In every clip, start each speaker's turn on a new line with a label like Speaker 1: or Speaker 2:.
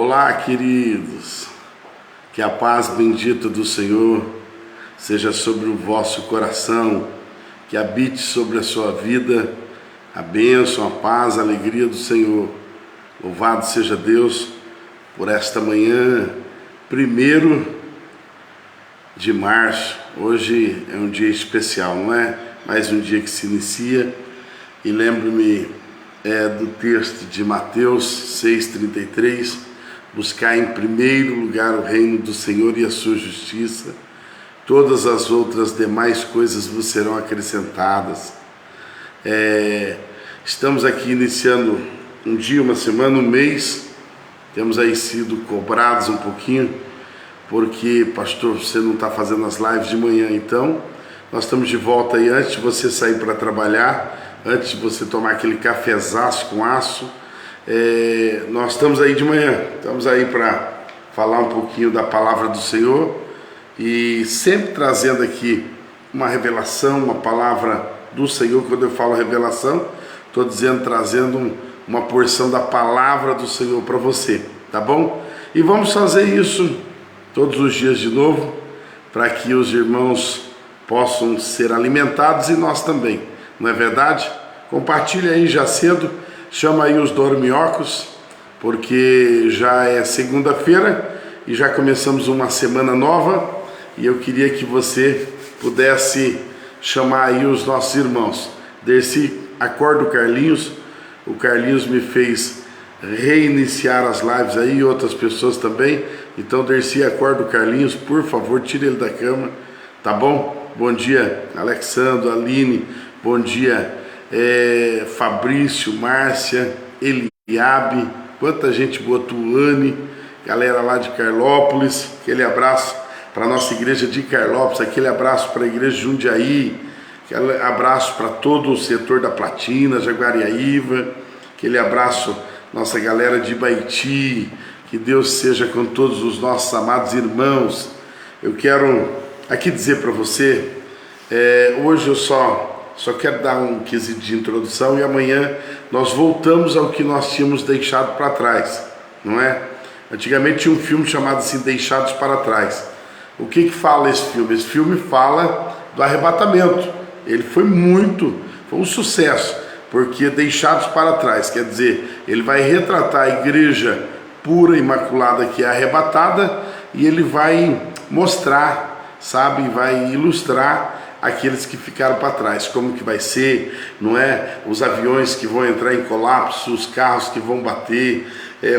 Speaker 1: Olá, queridos, que a paz bendita do Senhor seja sobre o vosso coração, que habite sobre a sua vida a bênção, a paz, a alegria do Senhor. Louvado seja Deus por esta manhã, 1º de março. Hoje é um dia especial, não é? Mais um dia que se inicia, e lembro-me do texto de Mateus 6,33, buscar em primeiro lugar o reino do Senhor e a sua justiça, todas as outras demais coisas vos serão acrescentadas. Estamos aqui iniciando um dia, uma semana, um mês. Temos aí sido cobrados um pouquinho, porque, pastor, você não está fazendo as lives de manhã. Então nós estamos de volta aí antes de você sair para trabalhar, antes de você tomar aquele cafezaço com aço. Nós estamos aí de manhã, estamos aí para falar um pouquinho da palavra do Senhor, e sempre trazendo aqui uma revelação, uma palavra do Senhor. Quando eu falo revelação, estou dizendo, trazendo uma porção da palavra do Senhor para você, tá bom? E vamos fazer isso todos os dias de novo, para que os irmãos possam ser alimentados e nós também, não é verdade? Compartilha aí já cedo, chama aí os dorminhocos, porque já é segunda-feira e já começamos uma semana nova, e eu queria que você pudesse chamar aí os nossos irmãos. Dercy, acorda o Carlinhos me fez reiniciar as lives aí, e outras pessoas também. Então, Dercy, acorda o Carlinhos, por favor, tira ele da cama, tá bom? Bom dia, Alexandre, Aline, bom dia, Fabrício, Márcia, Eliabe, quanta gente boa, Tuane, galera lá de Carlópolis, aquele abraço para a nossa igreja de Carlópolis, aquele abraço para a igreja de Jundiaí, aquele abraço para todo o setor da Platina, Jaguariaíva, aquele abraço nossa galera de Baiti. Que Deus seja com todos os nossos amados irmãos. Eu quero aqui dizer para você, hoje eu só quero dar um quesito de introdução, e amanhã nós voltamos ao que nós tínhamos deixado para trás, não é? Antigamente tinha um filme chamado assim, Deixados para Trás. O que fala esse filme? Esse filme fala do arrebatamento. Ele foi um sucesso, porque Deixados para Trás, quer dizer, ele vai retratar a igreja pura, imaculada, que é arrebatada, e ele vai mostrar, sabe, vai ilustrar aqueles que ficaram para trás, como que vai ser, não é? Os aviões que vão entrar em colapso, os carros que vão bater,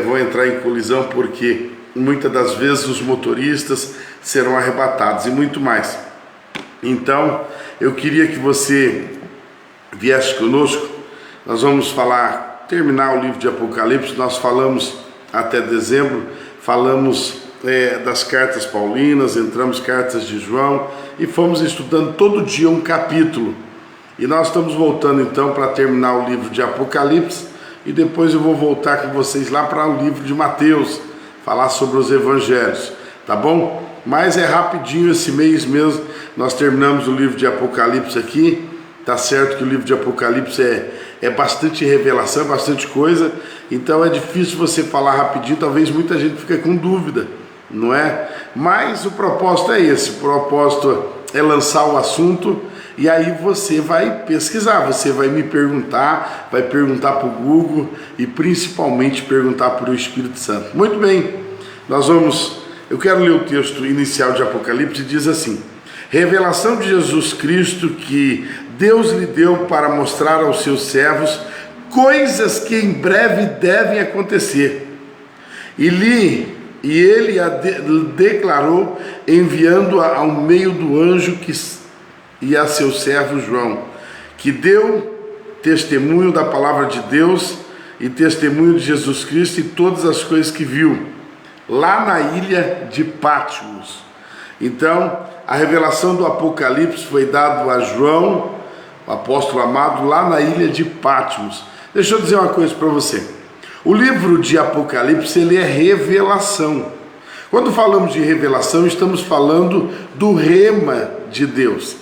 Speaker 1: vão entrar em colisão, porque muitas das vezes os motoristas serão arrebatados, e muito mais. Então, eu queria que você viesse conosco. Nós vamos terminar o livro de Apocalipse. Nós falamos até dezembro, falamos das cartas paulinas, entramos cartas de João, e fomos estudando todo dia um capítulo. E nós estamos voltando então para terminar o livro de Apocalipse, e depois eu vou voltar com vocês lá para o livro de Mateus, falar sobre os evangelhos, tá bom? Mas é rapidinho, esse mês mesmo nós terminamos o livro de Apocalipse aqui. Tá certo que o livro de Apocalipse é bastante revelação, bastante coisa, então é difícil você falar rapidinho, talvez muita gente fique com dúvida, não é? Mas o propósito é esse, o propósito é lançar o assunto, e aí você vai pesquisar, você vai me perguntar, vai perguntar para o Google, e principalmente perguntar para o Espírito Santo. Muito bem, eu quero ler o texto inicial de Apocalipse. Diz assim: revelação de Jesus Cristo que Deus lhe deu para mostrar aos seus servos coisas que em breve devem acontecer. E ele a declarou, enviando-a ao meio do anjo e a seu servo João, que deu testemunho da palavra de Deus e testemunho de Jesus Cristo e todas as coisas que viu, lá na ilha de Patmos. Então, a revelação do Apocalipse foi dada a João, o apóstolo amado, lá na ilha de Patmos. Deixa eu dizer uma coisa para você. O livro de Apocalipse, ele é revelação. Quando falamos de revelação, estamos falando do rema de Deus.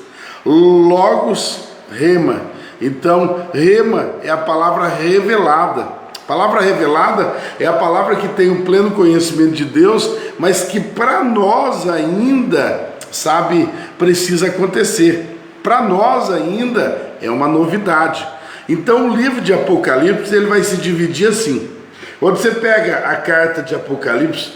Speaker 1: Logos, rema. Então, rema é a palavra revelada. Palavra revelada é a palavra que tem o pleno conhecimento de Deus, mas que para nós ainda, sabe, precisa acontecer. Para nós ainda é uma novidade. Então o livro de Apocalipse ele vai se dividir assim. Quando você pega a carta de Apocalipse,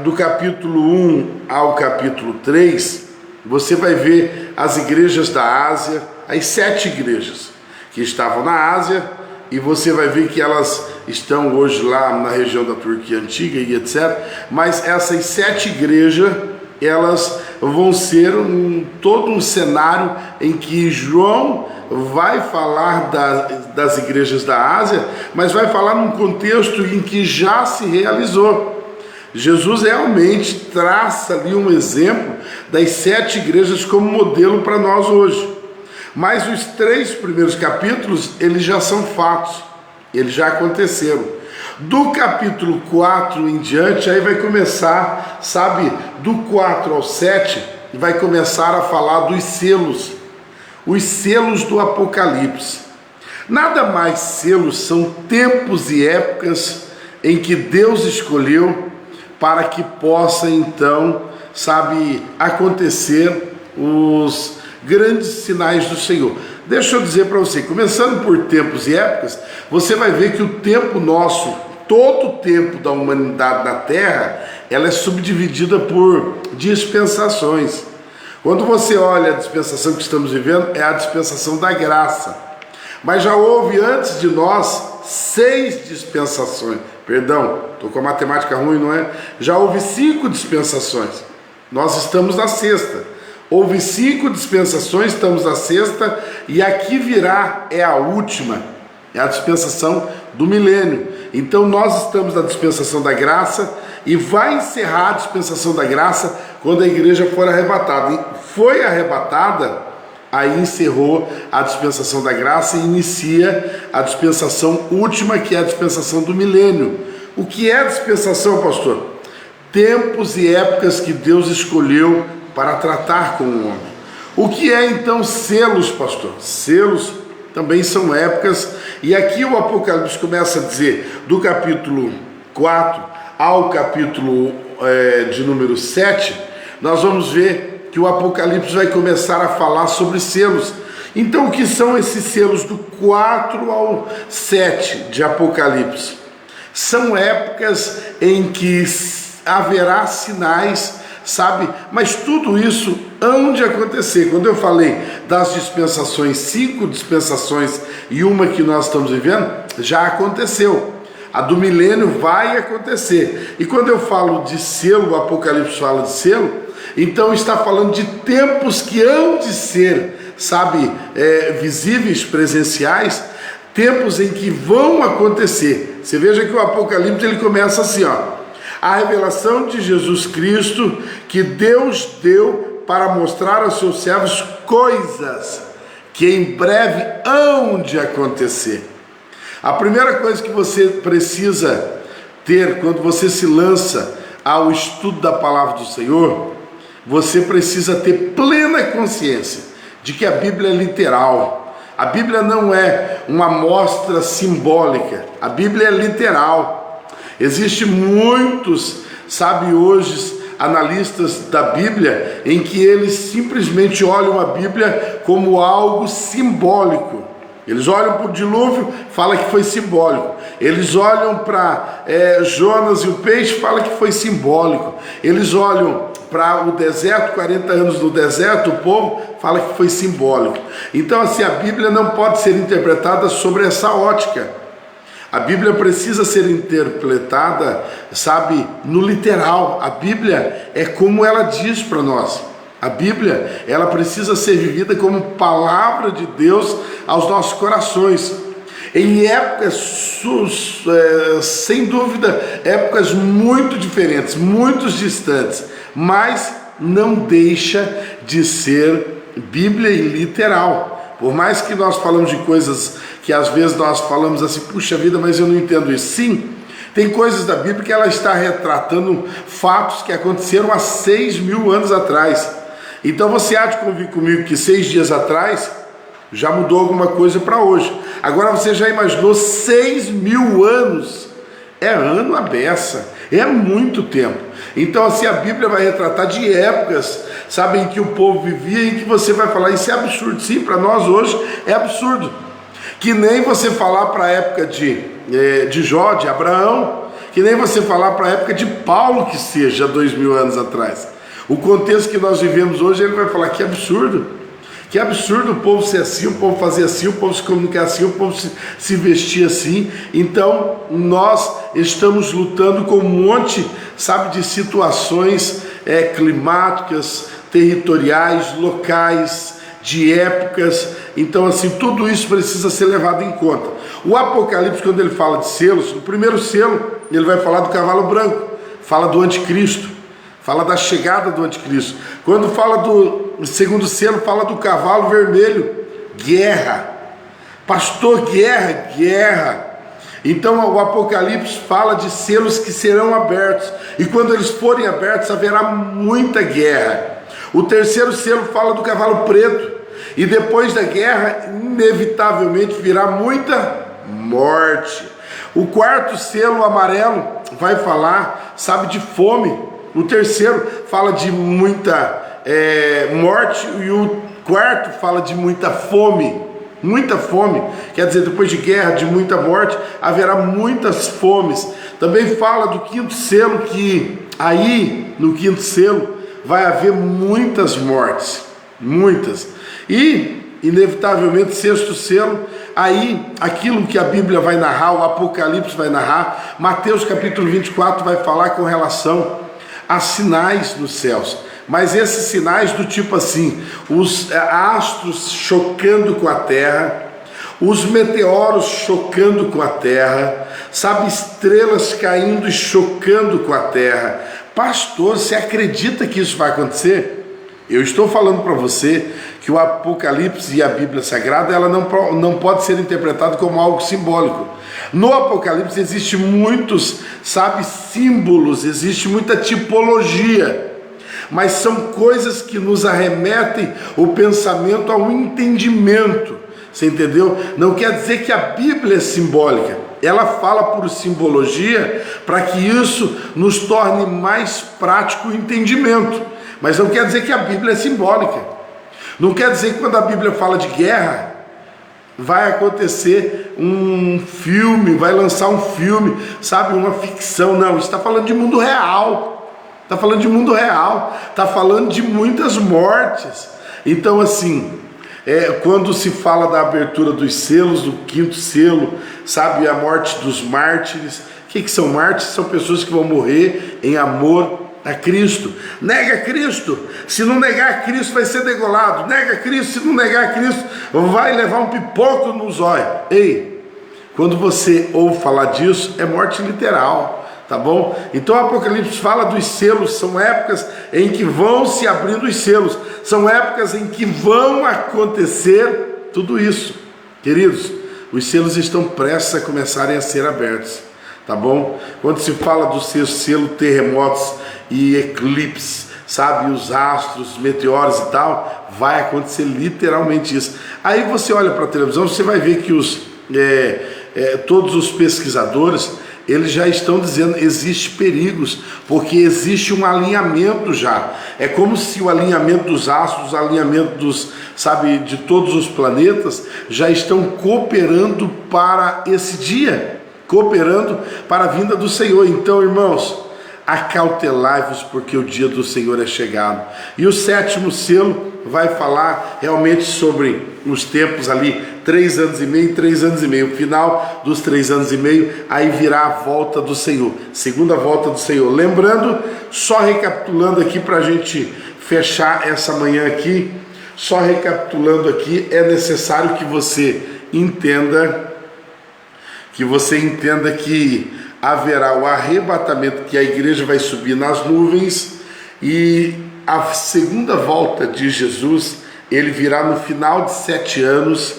Speaker 1: do capítulo 1 ao capítulo 3, você vai ver as igrejas da Ásia, as 7 igrejas que estavam na Ásia, e você vai ver que elas estão hoje lá na região da Turquia Antiga e etc. Mas essas 7 igrejas, elas vão ser todo um cenário em que João vai falar das igrejas da Ásia, mas vai falar num contexto em que já se realizou. Jesus realmente traça ali um exemplo das 7 igrejas como modelo para nós hoje. Mas os 3 primeiros capítulos, eles já são fatos, eles já aconteceram. Do capítulo 4 em diante, aí vai começar, sabe, do 4 ao 7, vai começar a falar dos selos, os selos do Apocalipse. Nada mais selos, são tempos e épocas em que Deus escolheu para que possa então, sabe, acontecer os grandes sinais do Senhor. Deixa eu dizer para você, começando por tempos e épocas, você vai ver que o tempo nosso, todo o tempo da humanidade na Terra, ela é subdividida por dispensações. Quando você olha a dispensação que estamos vivendo, é a dispensação da graça. Mas já houve antes de nós 6 dispensações. Perdão, estou com a matemática ruim, não é? Já houve 5 dispensações. Nós estamos na 6ª. Houve 5 dispensações, estamos na 6ª, e aqui virá é a última, é a dispensação do milênio. Então nós estamos na dispensação da graça e vai encerrar a dispensação da graça quando a igreja for arrebatada. E foi arrebatada, aí encerrou a dispensação da graça e inicia a dispensação última, que é a dispensação do milênio. O que é a dispensação, pastor? Tempos e épocas que Deus escolheu para tratar com o homem. O que é então selos, pastor? Selos também são épocas, e aqui o Apocalipse começa a dizer, do capítulo 4 ao capítulo de número 7, nós vamos ver que o Apocalipse vai começar a falar sobre selos. Então o que são esses selos do 4 ao 7 de Apocalipse? São épocas em que haverá sinais, sabe? Mas tudo isso hão de acontecer. Quando eu falei das dispensações, 5 dispensações e uma que nós estamos vivendo, já aconteceu. A do milênio vai acontecer. E quando eu falo de selo, o Apocalipse fala de selo, então está falando de tempos que hão de ser, sabe, visíveis, presenciais, tempos em que vão acontecer. Você veja que o Apocalipse ele começa assim, ó. A revelação de Jesus Cristo que Deus deu para mostrar aos seus servos coisas que em breve hão de acontecer. A primeira coisa que você precisa ter quando você se lança ao estudo da palavra do Senhor, você precisa ter plena consciência de que a Bíblia é literal. A Bíblia não é uma amostra simbólica, a Bíblia é literal. Existem muitos, sabe, hoje, analistas da Bíblia, em que eles simplesmente olham a Bíblia como algo simbólico. Eles olham para o dilúvio, fala que foi simbólico. Eles olham para Jonas e o peixe, fala que foi simbólico. Eles olham para o deserto, 40 anos no deserto, o povo fala que foi simbólico. Então, assim, a Bíblia não pode ser interpretada sobre essa ótica. A Bíblia precisa ser interpretada, sabe, no literal. A Bíblia é como ela diz para nós. A Bíblia, ela precisa ser vivida como palavra de Deus aos nossos corações. Em épocas, sem dúvida, épocas muito diferentes, muito distantes, mas não deixa de ser Bíblia e literal. Por mais que nós falamos de coisas que às vezes nós falamos assim, puxa vida, mas eu não entendo isso. Sim, tem coisas da Bíblia que ela está retratando fatos que aconteceram há 6.000 anos atrás. Então você há de convir comigo que 6 dias atrás, já mudou alguma coisa para hoje. Agora você já imaginou 6.000 anos? É ano à beça, é muito tempo. Então assim, a Bíblia vai retratar de épocas, sabe, em que o povo vivia, e que você vai falar, isso é absurdo. Sim, para nós hoje é absurdo. Que nem você falar para a época de Jó, de Abraão, que nem você falar para a época de Paulo, que seja 2.000 anos atrás. O contexto que nós vivemos hoje, ele vai falar que absurdo. Que absurdo o povo ser assim, o povo fazer assim, o povo se comunicar assim, o povo se vestir assim. Então nós estamos lutando com um monte, sabe, de situações climáticas, territoriais, locais, de épocas. Então assim, tudo isso precisa ser levado em conta. O Apocalipse, quando ele fala de selos, o primeiro selo, ele vai falar do cavalo branco, fala do anticristo, fala da chegada do anticristo. Quando fala do segundo selo, fala do cavalo vermelho, guerra. Pastor, guerra, guerra. Então o Apocalipse fala de selos que serão abertos, e quando eles forem abertos haverá muita guerra. O terceiro selo fala do cavalo preto, e depois da guerra inevitavelmente virá muita morte. O quarto selo, amarelo, vai falar, sabe, de fome. O terceiro fala de muita morte, e o quarto fala de muita fome. Muita fome, quer dizer, depois de guerra, de muita morte, haverá muitas fomes. Também fala do quinto selo, que aí no quinto selo vai haver muitas mortes, muitas. E inevitavelmente, sexto selo, aí aquilo que a Bíblia vai narrar, o Apocalipse vai narrar, Mateus capítulo 24 vai falar com relação a sinais nos céus. Mas esses sinais do tipo assim, os astros chocando com a terra, os meteoros chocando com a terra, sabe, estrelas caindo e chocando com a terra. Pastor, você acredita que isso vai acontecer? Eu estou falando para você que o Apocalipse e a Bíblia Sagrada, ela não pode ser interpretada como algo simbólico. No Apocalipse existe muitos, sabe, símbolos, existe muita tipologia, mas são coisas que nos arremetem o pensamento ao entendimento. Você entendeu? Não quer dizer que a Bíblia é simbólica. Ela fala por simbologia para que isso nos torne mais prático o entendimento. Mas não quer dizer que a Bíblia é simbólica. Não quer dizer que quando a Bíblia fala de guerra, vai acontecer um filme, vai lançar um filme, sabe, uma ficção. Não, está falando de mundo real. Está falando de mundo real. Está falando de muitas mortes. Então assim, quando se fala da abertura dos selos, do quinto selo, sabe, a morte dos mártires. O que são mártires? São pessoas que vão morrer em amor a Cristo. Nega Cristo, se não negar Cristo vai ser degolado. Nega Cristo, se não negar Cristo vai levar um pipoco no zóio. Ei, quando você ouve falar disso, é morte literal, tá bom? Então o Apocalipse fala dos selos, são épocas em que vão se abrindo os selos, são épocas em que vão acontecer tudo isso. Queridos, os selos estão prestes a começarem a ser abertos, tá bom? Quando se fala do sexto selo, terremotos e eclipse, sabe, os astros, os meteoros e tal, vai acontecer literalmente isso. Aí você olha para a televisão, você vai ver que todos os pesquisadores, eles já estão dizendo, existe perigos, porque existe um alinhamento já. É como se o alinhamento dos astros, o alinhamento dos, sabe, de todos os planetas, já estão cooperando para esse dia, cooperando para a vinda do Senhor. Então, irmãos, acautelai-vos, porque o dia do Senhor é chegado. E o sétimo selo vai falar realmente sobre os tempos ali, 3 anos e meio, 3 anos e meio. O final dos 3 anos e meio, aí virá a volta do Senhor, segunda volta do Senhor. Lembrando, só recapitulando aqui para a gente fechar essa manhã aqui, só recapitulando aqui, é necessário que você entenda que haverá o arrebatamento, que a igreja vai subir nas nuvens, e a segunda volta de Jesus, ele virá no final de 7 anos,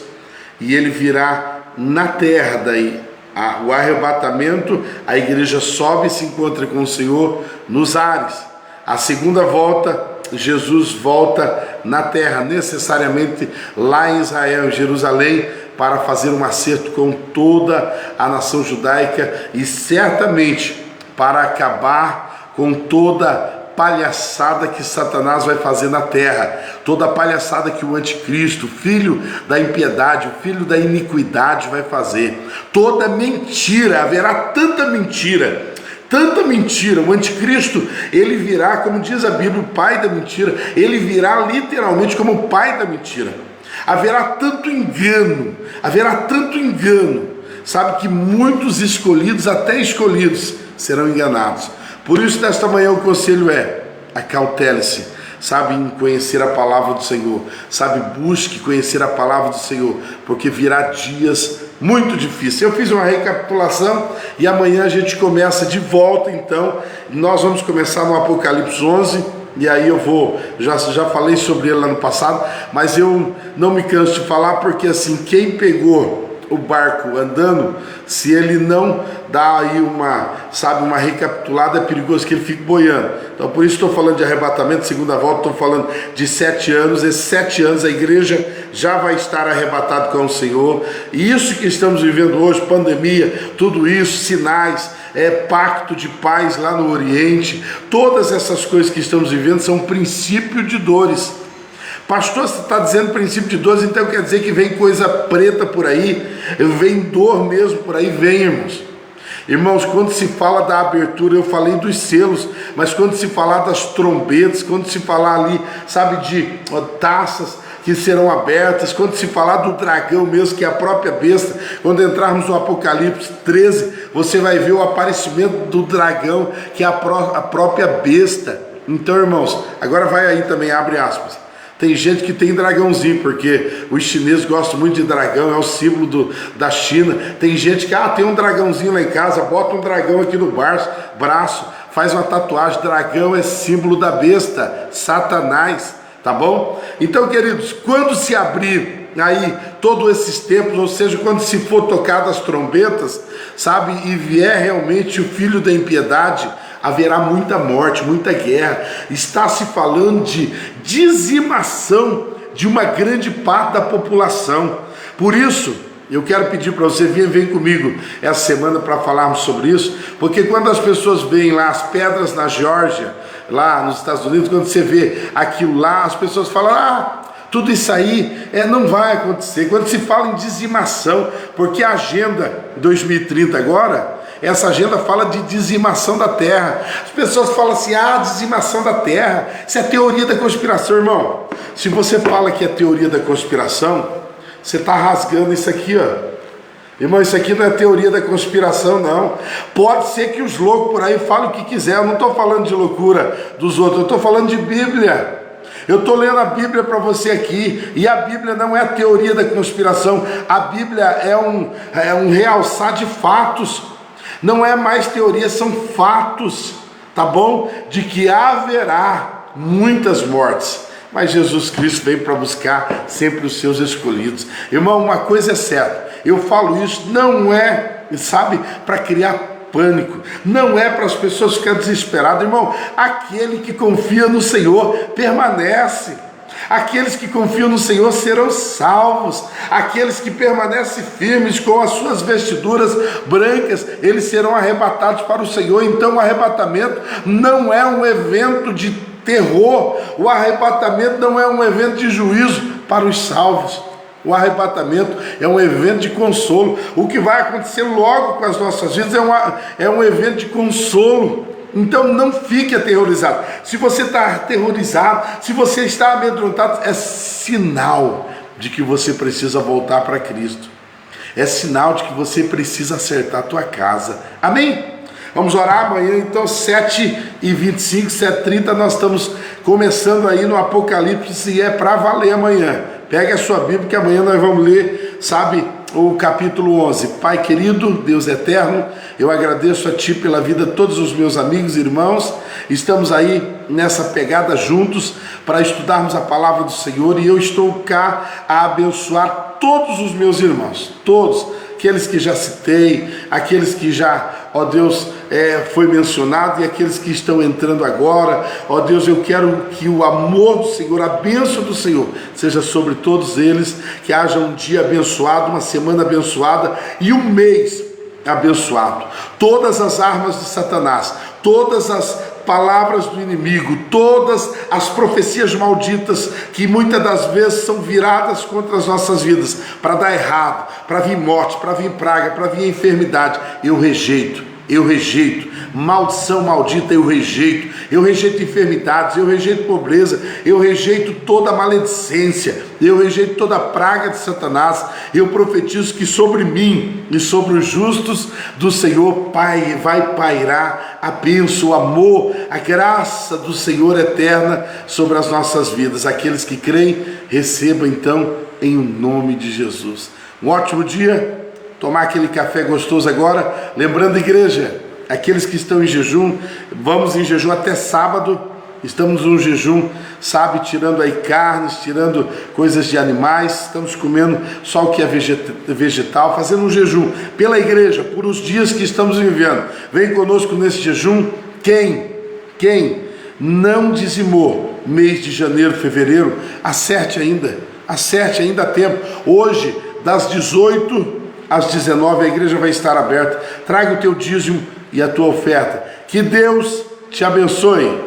Speaker 1: e ele virá na terra. Daí o arrebatamento, a igreja sobe e se encontra com o Senhor nos ares. A segunda volta Jesus volta na terra, necessariamente lá em Israel, em Jerusalém, para fazer um acerto com toda a nação judaica e certamente para acabar com toda palhaçada que Satanás vai fazer na terra, toda a palhaçada que o anticristo, filho da impiedade, o filho da iniquidade vai fazer, toda mentira, haverá tanta mentira, o anticristo, ele virá, como diz a Bíblia, o pai da mentira, ele virá literalmente como o pai da mentira, haverá tanto engano, sabe que muitos escolhidos, até escolhidos, serão enganados. Por isso, nesta manhã, o conselho é: acautele-se, sabe, em conhecer a palavra do Senhor, sabe, busque conhecer a palavra do Senhor, porque virá dias muito difíceis. Eu fiz uma recapitulação e amanhã a gente começa de volta, então, nós vamos começar no Apocalipse 11, e aí eu vou, já falei sobre ele lá no passado, mas eu não me canso de falar, porque assim, quem pegou o barco andando, se ele não dá aí uma recapitulada, é perigoso que ele fique boiando. Então por isso estou falando de arrebatamento, segunda volta, estou falando de 7 anos, esses 7 anos a igreja já vai estar arrebatada com o Senhor, e isso que estamos vivendo hoje, pandemia, tudo isso, sinais, pacto de paz lá no Oriente, todas essas coisas que estamos vivendo são princípio de dores. Pastor, você está dizendo princípio de dores, então quer dizer que vem coisa preta por aí, vem dor mesmo por aí, vem, irmãos. Irmãos, quando se fala da abertura, eu falei dos selos, mas quando se falar das trombetas, quando se falar ali, sabe, de taças que serão abertas, quando se falar do dragão mesmo, que é a própria besta, quando entrarmos no Apocalipse 13, você vai ver o aparecimento do dragão, que é a própria besta. Então, irmãos, agora vai aí também, abre aspas. Tem gente que tem dragãozinho, porque os chineses gostam muito de dragão, é o símbolo da China. Tem gente que, tem um dragãozinho lá em casa, bota um dragão aqui no braço, faz uma tatuagem. Dragão é símbolo da besta, Satanás, tá bom? Então, queridos, quando se abrir aí todos esses tempos, ou seja, quando se for tocado as trombetas, sabe, e vier realmente o filho da impiedade, haverá muita morte, muita guerra. Está se falando de dizimação de uma grande parte da população. Por isso, eu quero pedir para você, vem comigo essa semana para falarmos sobre isso, porque quando as pessoas veem lá as pedras na Geórgia, lá nos Estados Unidos, quando você vê aquilo lá, as pessoas falam, tudo isso aí não vai acontecer. Quando se fala em dizimação, porque a Agenda 2030 agora, essa agenda fala de dizimação da terra. As pessoas falam assim, dizimação da terra, isso é teoria da conspiração, irmão. Se você fala que é teoria da conspiração, você está rasgando isso aqui, Irmão, isso aqui não é teoria da conspiração, não. Pode ser que os loucos por aí falem o que quiser, eu não estou falando de loucura dos outros, eu estou falando de Bíblia. Eu estou lendo a Bíblia para você aqui, e a Bíblia não é a teoria da conspiração, a Bíblia é um realçar de fatos. Não é mais teoria, são fatos, tá bom? De que haverá muitas mortes, mas Jesus Cristo veio para buscar sempre os seus escolhidos. Irmão, uma coisa é certa, eu falo isso, não é, sabe, para criar pânico, não é para as pessoas ficarem desesperadas, irmão. Aquele que confia no Senhor permanece. Aqueles que confiam no Senhor serão salvos. Aqueles que permanecem firmes com as suas vestiduras brancas, eles serão arrebatados para o Senhor. Então o arrebatamento não é um evento de terror, o arrebatamento não é um evento de juízo para os salvos. O arrebatamento é um evento de consolo. O que vai acontecer logo com as nossas vidas é um evento de consolo. Então não fique aterrorizado. Se você está aterrorizado, se você está amedrontado, é sinal de que você precisa voltar para Cristo. É sinal de que você precisa acertar a tua casa. Amém? Vamos orar amanhã, então, 7h25, 7h30, nós estamos começando aí no Apocalipse, e é para valer amanhã. Pegue a sua Bíblia, que amanhã nós vamos ler, sabe, o capítulo 11. Pai querido, Deus eterno, eu agradeço a Ti pela vida de todos os meus amigos e irmãos. Estamos aí nessa pegada juntos para estudarmos a palavra do Senhor, e eu estou cá a abençoar todos os meus irmãos, todos, aqueles que já citei, aqueles que já ó Deus, foi mencionado, e aqueles que estão entrando agora, ó Deus, eu quero que o amor do Senhor, a bênção do Senhor seja sobre todos eles, que haja um dia abençoado, uma semana abençoada e um mês abençoado. Todas as armas de Satanás, todas as palavras do inimigo, todas as profecias malditas que muitas das vezes são viradas contra as nossas vidas, para dar errado, para vir morte, para vir praga, para vir enfermidade, eu rejeito. Maldição maldita eu rejeito enfermidades, eu rejeito pobreza, eu rejeito toda maledicência, eu rejeito toda praga de Satanás. Eu profetizo que sobre mim e sobre os justos do Senhor, Pai, vai pairar a bênção, o amor, a graça do Senhor eterna sobre as nossas vidas. Aqueles que creem, recebam então em nome de Jesus. Um ótimo dia. Tomar aquele café gostoso agora, lembrando, igreja, aqueles que estão em jejum, vamos em jejum até sábado, estamos num jejum, sabe, tirando aí carnes, tirando coisas de animais, estamos comendo só o que é vegetal, fazendo um jejum pela igreja, por os dias que estamos vivendo. Vem conosco nesse jejum. Quem não dizimou mês de janeiro, fevereiro, acerte ainda há tempo. Hoje, das 18 às 19, a igreja vai estar aberta. Traga o teu dízimo e a tua oferta. Que Deus te abençoe.